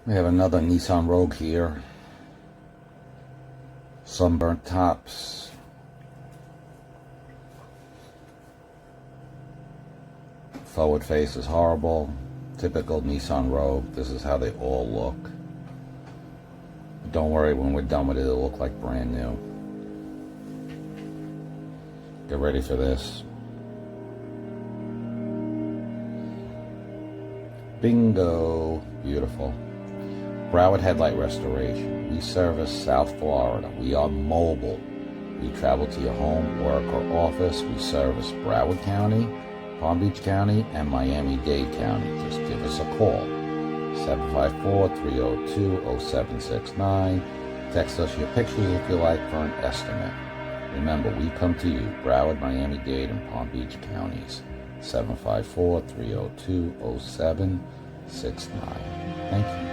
We have another Nissan Rogue here. Sunburnt tops. Forward face is horrible. Typical Nissan Rogue. This is how they all look. But don't worry, when we're done with it, it'll look like brand new. Get ready for this. Bingo. Beautiful. Broward Headlight Restoration. We service South Florida. We are mobile. We travel to your home, work, or office. We service Broward County, Palm Beach County, and Miami-Dade County. Just give us a call. 754-302-0769. Text us your pictures if you like for an estimate. Remember, we come to you, Broward, Miami-Dade, and Palm Beach counties. 754-302-0769. Thank you.